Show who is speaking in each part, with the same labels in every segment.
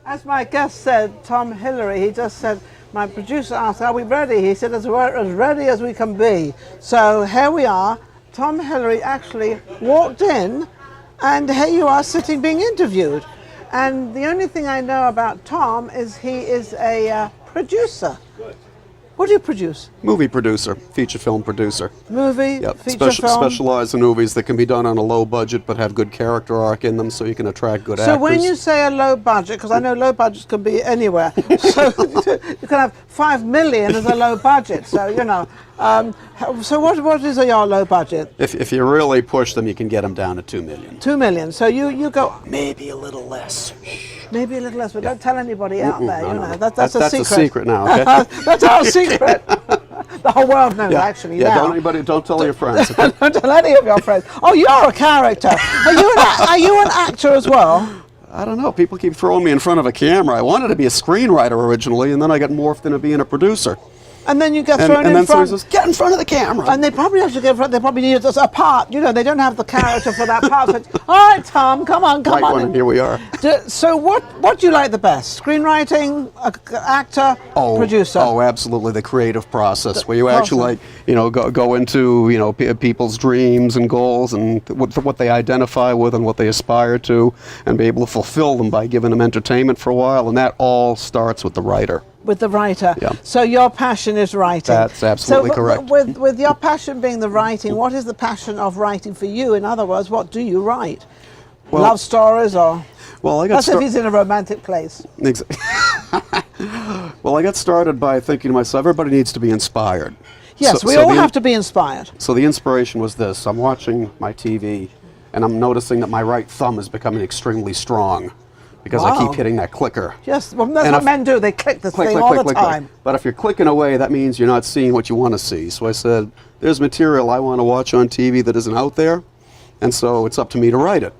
Speaker 1: As my guest said, Tom Hillery, he just said, my producer asked, are we ready? He said, as ready as we can be. So here we are. Tom Hillery actually walked in, and here you are sitting being interviewed. And the only thing I know about Tom is he is a producer. What do you produce?
Speaker 2: Movie producer, feature film producer.
Speaker 1: Movie,
Speaker 2: Yep.
Speaker 1: feature film?
Speaker 2: Specialize in movies that can be done on a low budget but have good character arc in them so you can attract good actors.
Speaker 1: So when you say a low budget, because I know low budgets can be anywhere, so you can have 5 million as a low budget, so you know. So what is your low budget?
Speaker 2: If you really push them, you can get them down to 2 million.
Speaker 1: 2 million, so you go...
Speaker 2: Maybe a little less.
Speaker 1: Maybe a little less, but don't tell anybody out there, you know. That's a secret.
Speaker 2: That's a secret now, okay?
Speaker 1: That's our secret. The whole world knows, actually, now.
Speaker 2: Don't tell your friends.
Speaker 1: Don't tell any of your friends. Oh, you're a character. Are you an actor as well?
Speaker 2: I don't know. People keep throwing me in front of a camera. I wanted to be a screenwriter originally, and then I got morphed into being a producer.
Speaker 1: And then you get thrown in
Speaker 2: then
Speaker 1: front.
Speaker 2: someone says, get in front of the camera.
Speaker 1: And they probably have to get in front. They probably need a part. You know, they don't have the character for that part. So all right, Tom, come on.
Speaker 2: Here we are.
Speaker 1: So what do you like the best? Screenwriting, actor, producer?
Speaker 2: Oh, absolutely. The creative process where you actually, go into, people's dreams and goals and what they identify with and what they aspire to and be able to fulfill them by giving them entertainment for a while. And that all starts with the writer.
Speaker 1: With the writer.
Speaker 2: Yeah.
Speaker 1: So your passion is writing.
Speaker 2: That's absolutely correct.
Speaker 1: With your passion being the writing, what is the passion of writing for you? In other words, what do you write?
Speaker 2: Well,
Speaker 1: love stories or...
Speaker 2: Well,
Speaker 1: that's if he's in a romantic place.
Speaker 2: Well, I got started by thinking to myself, everybody needs to be inspired.
Speaker 1: Yes, we all have to be inspired.
Speaker 2: So the inspiration was this. I'm watching my TV, and I'm noticing that my right thumb is becoming extremely strong. Because I keep hitting that clicker.
Speaker 1: Yes, well, that's what men do. They click the thing all the time.
Speaker 2: But if you're clicking away, that means you're not seeing what you want to see. So I said, there's material I want to watch on TV that isn't out there, and so it's up to me to write it.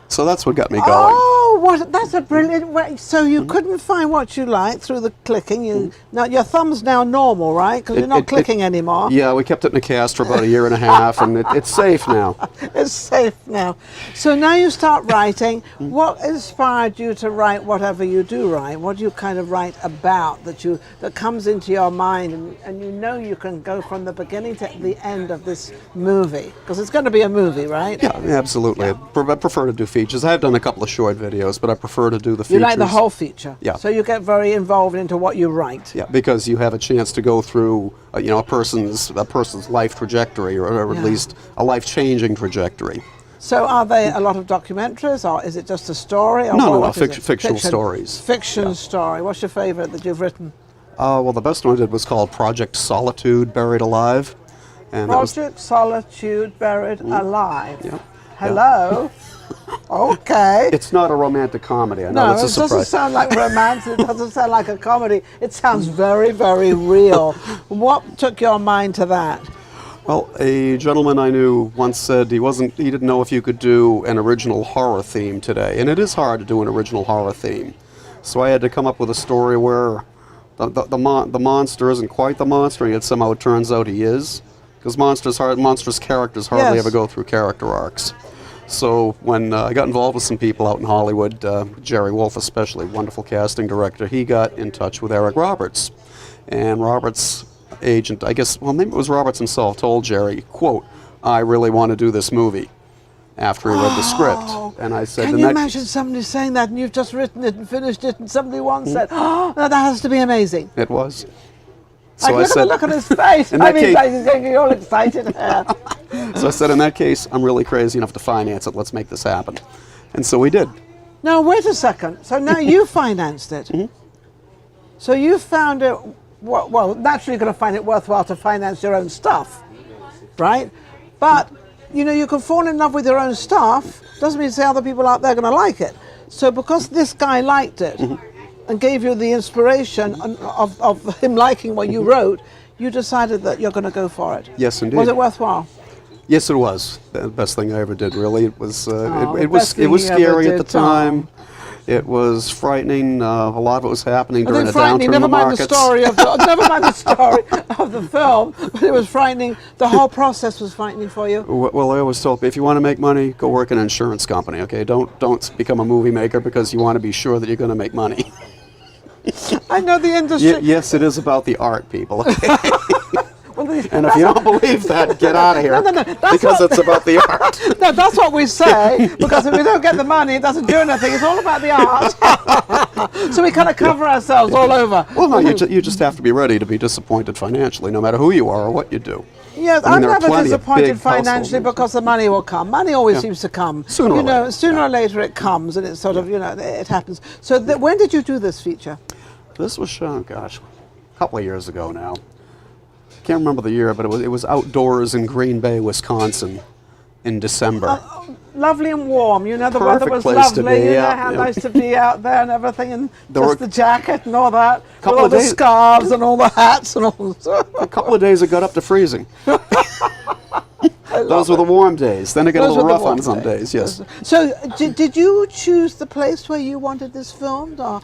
Speaker 2: So that's what got me going.
Speaker 1: Oh, that's a brilliant way. So you couldn't find what you liked through the clicking. Now your thumb's now normal, right? Because you're not clicking anymore.
Speaker 2: Yeah, we kept it in a cast for about a year and a half, and it's safe now.
Speaker 1: It's safe now. So now you start writing. What inspired you to write whatever you do write? What do you kind of write about that comes into your mind, and you know you can go from the beginning to the end of this movie? Because it's going to be a movie, right?
Speaker 2: Yeah, absolutely. Yeah. I prefer to do features. I've done a couple of short videos, but I prefer to do the features.
Speaker 1: You like the whole feature?
Speaker 2: Yeah.
Speaker 1: So you get very involved into what you write?
Speaker 2: Yeah, because you have a chance to go through, a person's life trajectory, or at least a life-changing trajectory.
Speaker 1: So are they a lot of documentaries, or is it just a story? Or
Speaker 2: No, fictional stories.
Speaker 1: Fiction story. What's your favorite that you've written?
Speaker 2: Well, the best one I did was called Project Solitude, Buried Alive. And
Speaker 1: Project Solitude, Buried Alive.
Speaker 2: Yeah.
Speaker 1: Hello? Okay.
Speaker 2: It's not a romantic comedy. I know
Speaker 1: No,
Speaker 2: it's a
Speaker 1: it
Speaker 2: surprise.
Speaker 1: doesn't sound like romance. It doesn't sound like a comedy. It sounds very, very real. What took your mind to that?
Speaker 2: Well, a gentleman I knew once said he didn't know if you could do an original horror theme today, and it is hard to do an original horror theme. So I had to come up with a story where the monster isn't quite the monster, and yet somehow it turns out he is, because monstrous characters hardly ever go through character arcs. So when I got involved with some people out in Hollywood, Jerry Wolf especially, wonderful casting director, he got in touch with Eric Roberts. And Roberts' agent, maybe it was Roberts himself, told Jerry, quote, I really want to do this movie, after he read the script. And I said,
Speaker 1: can you imagine somebody saying that, and you've just written it and finished it, and somebody once said, oh, that has to be amazing.
Speaker 2: It was.
Speaker 1: So I said, look at his face. He's getting all excited here.
Speaker 2: So I said, in that case, I'm really crazy enough to finance it. Let's make this happen. And so we did.
Speaker 1: Now, wait a second. So now you financed it. So you found it, well, naturally you're going to find it worthwhile to finance your own stuff, right? But, you can fall in love with your own stuff. Doesn't mean to say other people out there are going to like it. So because this guy liked it, and gave you the inspiration of him liking what you wrote, you decided that you're going to go for it.
Speaker 2: Yes, indeed.
Speaker 1: Was it worthwhile?
Speaker 2: Yes, it was. The best thing I ever did, really. It was it was scary at the time. It was frightening. A lot of it was happening
Speaker 1: I
Speaker 2: during
Speaker 1: think
Speaker 2: a downturn in
Speaker 1: frightening.
Speaker 2: the
Speaker 1: Never mind the
Speaker 2: markets.
Speaker 1: story of the never mind the story of the film, but it was frightening. The whole process was frightening for you.
Speaker 2: Well, I always told people, if you want to make money, go work in an insurance company. Okay, don't become a movie maker because you want to be sure that you're going to make money.
Speaker 1: I know the industry.
Speaker 2: Yes, it is about the art, people. Okay?
Speaker 1: Well,
Speaker 2: And if you don't believe that, get out of here.
Speaker 1: No, that's
Speaker 2: because
Speaker 1: what-
Speaker 2: it's about the art.
Speaker 1: No, that's what we say, because if we don't get the money, it doesn't do anything. It's all about the art. So we kind of cover ourselves all over.
Speaker 2: Well, no, you just have to be ready to be disappointed financially, no matter who you are or what you do.
Speaker 1: Yes,
Speaker 2: I mean,
Speaker 1: I'm
Speaker 2: there are
Speaker 1: never
Speaker 2: plenty of
Speaker 1: disappointed
Speaker 2: big
Speaker 1: financially
Speaker 2: households.
Speaker 1: because the money will come. Money always seems to come.
Speaker 2: Sooner or
Speaker 1: you know,
Speaker 2: later,
Speaker 1: sooner or later it comes, and it's sort of, it happens. So when did you do this feature?
Speaker 2: This was shown, gosh, a couple of years ago now. Can't remember the year, but it was outdoors in Green Bay, Wisconsin, in December.
Speaker 1: Lovely and warm. The
Speaker 2: Perfect
Speaker 1: weather was
Speaker 2: place to
Speaker 1: lovely.
Speaker 2: be,
Speaker 1: You know
Speaker 2: yeah,
Speaker 1: how
Speaker 2: yeah.
Speaker 1: nice to be out there and everything, and
Speaker 2: There
Speaker 1: just
Speaker 2: were-
Speaker 1: the jacket and all that. With
Speaker 2: Couple
Speaker 1: all
Speaker 2: of
Speaker 1: the
Speaker 2: days-
Speaker 1: scarves and all the hats and all.
Speaker 2: A couple of days it got up to freezing. Those were the warm days. Then it got a
Speaker 1: Those
Speaker 2: little
Speaker 1: were the
Speaker 2: rough
Speaker 1: warm
Speaker 2: on some
Speaker 1: days.
Speaker 2: days, yes.
Speaker 1: So, did you choose the place where you wanted this filmed, or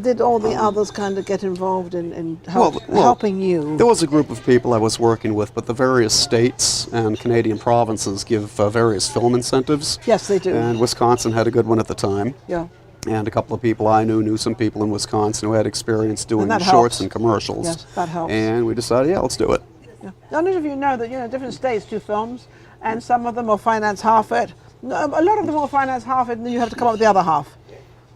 Speaker 1: did all the others kind of get involved in helping you?
Speaker 2: There was a group of people I was working with, but the various states and Canadian provinces give various film incentives.
Speaker 1: Yes, they do.
Speaker 2: And Wisconsin had a good one at the time.
Speaker 1: Yeah.
Speaker 2: And a couple of people I knew some people in Wisconsin who had experience doing
Speaker 1: that
Speaker 2: shorts
Speaker 1: helps.
Speaker 2: and commercials.
Speaker 1: Yes, that helps.
Speaker 2: And we decided, yeah, let's do it.
Speaker 1: Yeah. None of you know that different states do films, and some of them will finance half it. No, a lot of them will finance half it, and then you have to come up with the other half.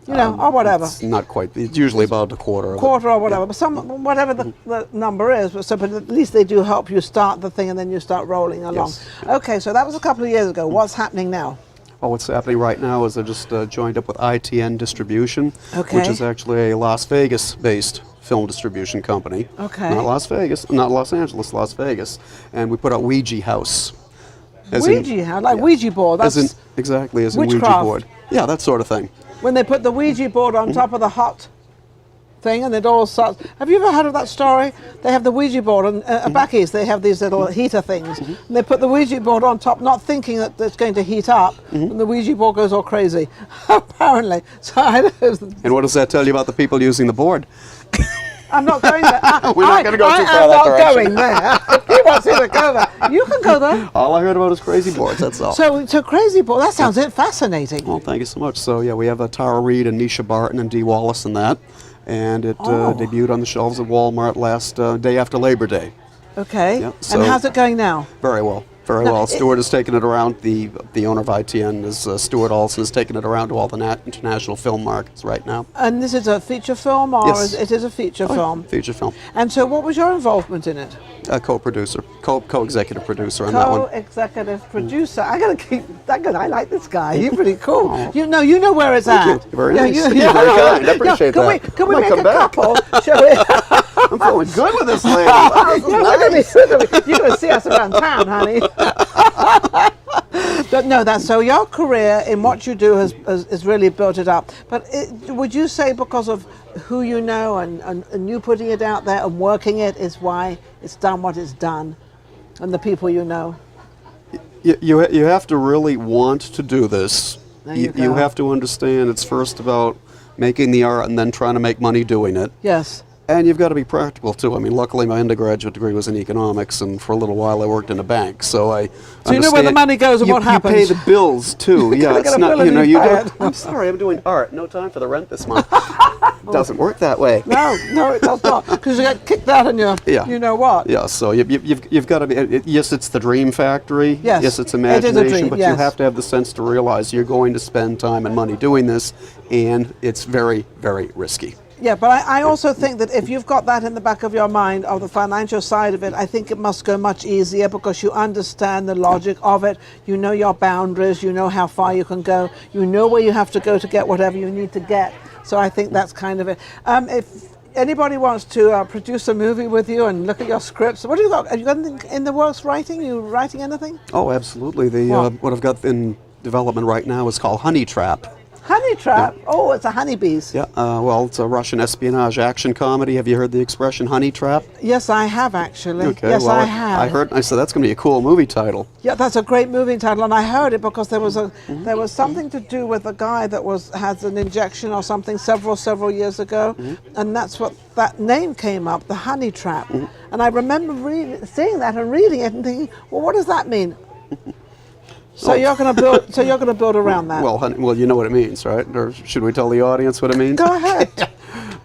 Speaker 1: Or whatever.
Speaker 2: It's not quite. It's usually about a quarter of it.
Speaker 1: Quarter or whatever, but whatever the number is. So, but at least they do help you start the thing, and then you start rolling along.
Speaker 2: Yes.
Speaker 1: Okay, so that was a couple of years ago. What's happening now?
Speaker 2: Oh, what's happening right now is I just joined up with ITN Distribution,
Speaker 1: Okay.
Speaker 2: which is actually a Las Vegas-based film distribution company.
Speaker 1: Okay.
Speaker 2: Not Las Vegas, not Los Angeles, Las Vegas. And we put out Ouija House. As in-
Speaker 1: Ouija, I like
Speaker 2: yeah.
Speaker 1: Ouija board. That's
Speaker 2: As in, exactly, as in Ouija
Speaker 1: witchcraft.
Speaker 2: board. Yeah, that sort of thing.
Speaker 1: when they put the Ouija board on top of the hot thing, and it all starts. Have you ever heard of that story? They have the Ouija board, and back east they have these little heater things, and they put the Ouija board on top, not thinking that it's going to heat up, and the Ouija board goes all crazy, apparently. So
Speaker 2: And what does that tell you about the people using the board?
Speaker 1: I'm not going there.
Speaker 2: We're not gonna go too far
Speaker 1: I'm
Speaker 2: that
Speaker 1: not
Speaker 2: direction.
Speaker 1: going there. If he wants you to go there, you can go there.
Speaker 2: All I heard about is crazy boards, that's all.
Speaker 1: So crazy board. That sounds fascinating.
Speaker 2: Well, thank you so much. So, yeah, we have Tara Reid and Nisha Barton and Dee Wallace in that. And it debuted on the shelves at Walmart last day after Labor Day.
Speaker 1: Okay.
Speaker 2: Yeah,
Speaker 1: And
Speaker 2: so-
Speaker 1: how's it going now?
Speaker 2: Very well. Very
Speaker 1: Now,
Speaker 2: well. Stuart has taken it around. The owner of ITN is Stuart Olson has taken it around to all the international film markets right now.
Speaker 1: And this is a feature film, or
Speaker 2: Yes.
Speaker 1: it is a feature film?
Speaker 2: Feature film.
Speaker 1: And so, what was your involvement in it?
Speaker 2: Co-producer, co-executive producer on that one.
Speaker 1: Co-executive producer. I gotta keep that good. I like this guy. He's pretty cool. You know where it's at.
Speaker 2: Thank you. You're very nice. You're very kind. I appreciate
Speaker 1: can
Speaker 2: that.
Speaker 1: Can we
Speaker 2: Might
Speaker 1: make
Speaker 2: come
Speaker 1: a
Speaker 2: back.
Speaker 1: couple? Shall we?
Speaker 2: I'm feeling good with this lady. Wow, this is
Speaker 1: Yeah,
Speaker 2: nice.
Speaker 1: look at me. You're gonna see us around town, honey. But no, so your career in what you do has really built it up. But would you say because of who you know and you putting it out there and working it is why it's done what it's done, and the people you know?
Speaker 2: You have to really want to do this.
Speaker 1: There you
Speaker 2: You
Speaker 1: go.
Speaker 2: have to understand it's first about making the art and then trying to make money doing it.
Speaker 1: Yes.
Speaker 2: And you've got to be practical too. I mean, luckily my undergraduate degree was in economics, and for a little while I worked in a bank. So I.
Speaker 1: So you know where the
Speaker 2: understand-
Speaker 1: money goes and what happens.
Speaker 2: You pay the bills too. Yeah,
Speaker 1: Gotta
Speaker 2: it's
Speaker 1: get a
Speaker 2: not.
Speaker 1: bill
Speaker 2: You know,
Speaker 1: and
Speaker 2: you
Speaker 1: you pay
Speaker 2: don't.
Speaker 1: it.
Speaker 2: I'm sorry, I'm doing art. No time for the rent this month. Doesn't work that way.
Speaker 1: No, it does not. Because you get kicked out and
Speaker 2: Yeah.
Speaker 1: you know what?
Speaker 2: Yeah, so you've got to be. Yes, it's the dream factory.
Speaker 1: Yes,
Speaker 2: Yes, it's
Speaker 1: it is a
Speaker 2: imagination,
Speaker 1: dream,
Speaker 2: but
Speaker 1: yes.
Speaker 2: you have to have the sense to realize you're going to spend time and money doing this, and it's very, very risky.
Speaker 1: Yeah, but I also think that if you've got that in the back of your mind of the financial side of it, I think it must go much easier because you understand the logic of it. You know your boundaries. You know how far you can go. You know where you have to go to get whatever you need to get. So I think that's kind of it. If anybody wants to produce a movie with you and look at your scripts, what do you got? Have you got anything in the works writing? You writing anything?
Speaker 2: Oh, absolutely. The
Speaker 1: What?
Speaker 2: what I've got in development right now is called Honey Trap.
Speaker 1: Honey Honey Trap. Yeah. Oh, it's a honeybees.
Speaker 2: Yeah, well, it's a Russian espionage action comedy. Have you heard the expression honey trap?
Speaker 1: Yes, I have actually.
Speaker 2: Okay,
Speaker 1: yes,
Speaker 2: well,
Speaker 1: I have.
Speaker 2: I said that's going to be a cool movie title.
Speaker 1: Yeah, that's a great movie title, and I heard it because there was something to do with a guy that has an injection or something several years ago, and that's what that name came up, the Honey Trap. And I remember seeing that and reading it and thinking, well, what does that mean? So you're going to build. So you're going to build around that.
Speaker 2: Well, you know what it means, right? Or should we tell the audience what it means?
Speaker 1: Go ahead.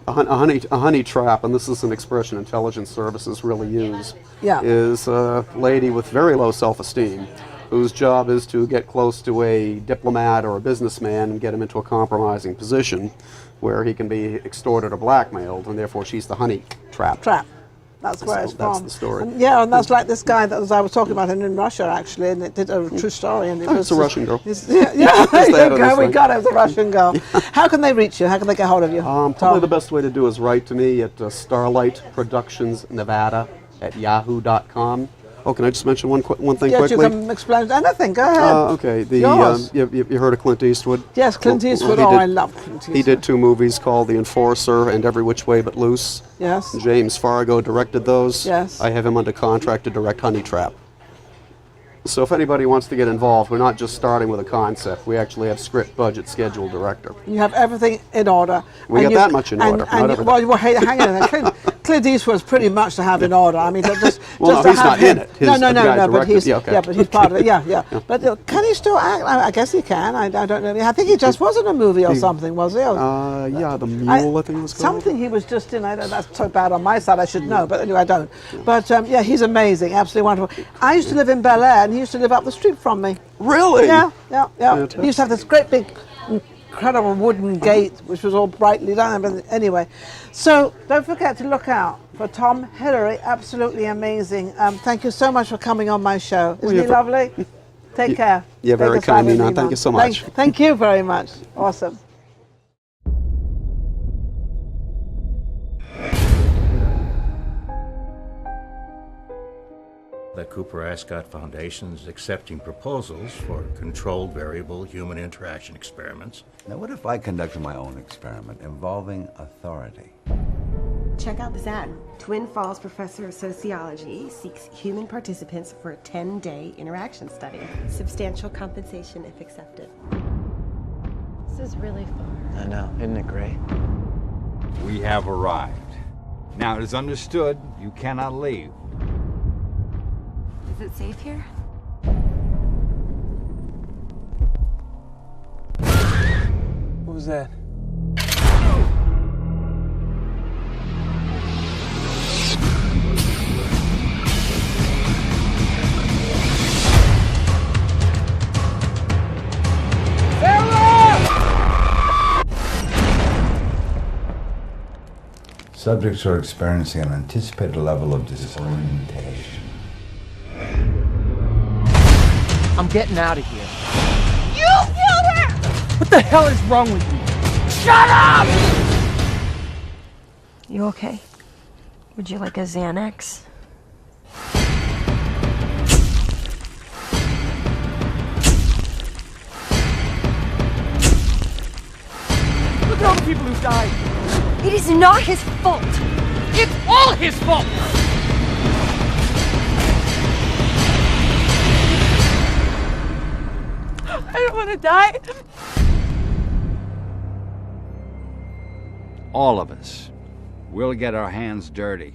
Speaker 2: A honey trap, and this is an expression intelligence services really use.
Speaker 1: Yeah.
Speaker 2: Is a lady with very low self-esteem, whose job is to get close to a diplomat or a businessman and get him into a compromising position, where he can be extorted or blackmailed, and therefore she's the honey trap.
Speaker 1: That's where it's from.
Speaker 2: That's the story.
Speaker 1: And and that's like this guy that I was talking about in Russia, actually, and it did a true story. And
Speaker 2: it's a Russian girl.
Speaker 1: Yeah, there you go. We got it. It's a Russian girl. How can they reach you? How can they get hold of you?
Speaker 2: Probably the best way to do is write to me at starlightproductionsnevada@yahoo.com. Oh, can I just mention one thing quickly?
Speaker 1: You can explain anything. Go ahead.
Speaker 2: Okay. You heard of Clint Eastwood?
Speaker 1: Yes, Clint Eastwood. I love Clint Eastwood.
Speaker 2: He did 2 movies called The Enforcer and Every Which Way But Loose.
Speaker 1: Yes.
Speaker 2: James Fargo directed those.
Speaker 1: Yes.
Speaker 2: I have him under contract to direct Honey Trap. So if anybody wants to get involved, we're not just starting with a concept. We actually have script, budget, schedule, director.
Speaker 1: You have everything in order.
Speaker 2: We got that much in order.
Speaker 1: Well, hang on. Clint Eastwood's pretty much to have in order. I mean, just
Speaker 2: well,
Speaker 1: just
Speaker 2: no, he's not in it.
Speaker 1: No, but he's but he's part of it. Yeah. But can he still act? I guess he can. I don't know. I think he just was in a movie or something, was he?
Speaker 2: Yeah, The Mule, I think it was called.
Speaker 1: Something he was just in. That's so bad on my side. I should know, but anyway, I don't. But he's amazing, absolutely wonderful. I used to live in Bel Air, and he used to live up the street from me.
Speaker 2: Really?
Speaker 1: Yeah. He used to have this great big, incredible wooden gate, which was all brightly done. But anyway, so don't forget to look out for Tom Hillery. Absolutely amazing. Thank you so much for coming on my show. Isn't he lovely? Take care.
Speaker 2: You're very kind, Ninon. Thank you so much.
Speaker 1: Thank you very much. Awesome.
Speaker 3: The Cooper Ascot Foundation is accepting proposals for controlled variable human interaction experiments.
Speaker 4: Now, what if I conducted my own experiment involving authority?
Speaker 5: Check out this ad. Twin Falls professor of sociology seeks human participants for a 10-day interaction study. Substantial compensation if accepted.
Speaker 6: This is really far.
Speaker 7: I know, isn't it great?
Speaker 8: We have arrived. Now, it is understood you cannot leave.
Speaker 6: Is it safe here?
Speaker 7: What was that?
Speaker 4: Subjects are experiencing an anticipated level of disorientation.
Speaker 7: I'm getting out of here.
Speaker 6: You killed her!
Speaker 7: What the hell is wrong with you? Shut up!
Speaker 6: You okay? Would you like a Xanax?
Speaker 7: Look at all the people who died.
Speaker 6: It is not his fault!
Speaker 7: It's all his fault!
Speaker 6: I don't want to die.
Speaker 8: All of us will get our hands dirty.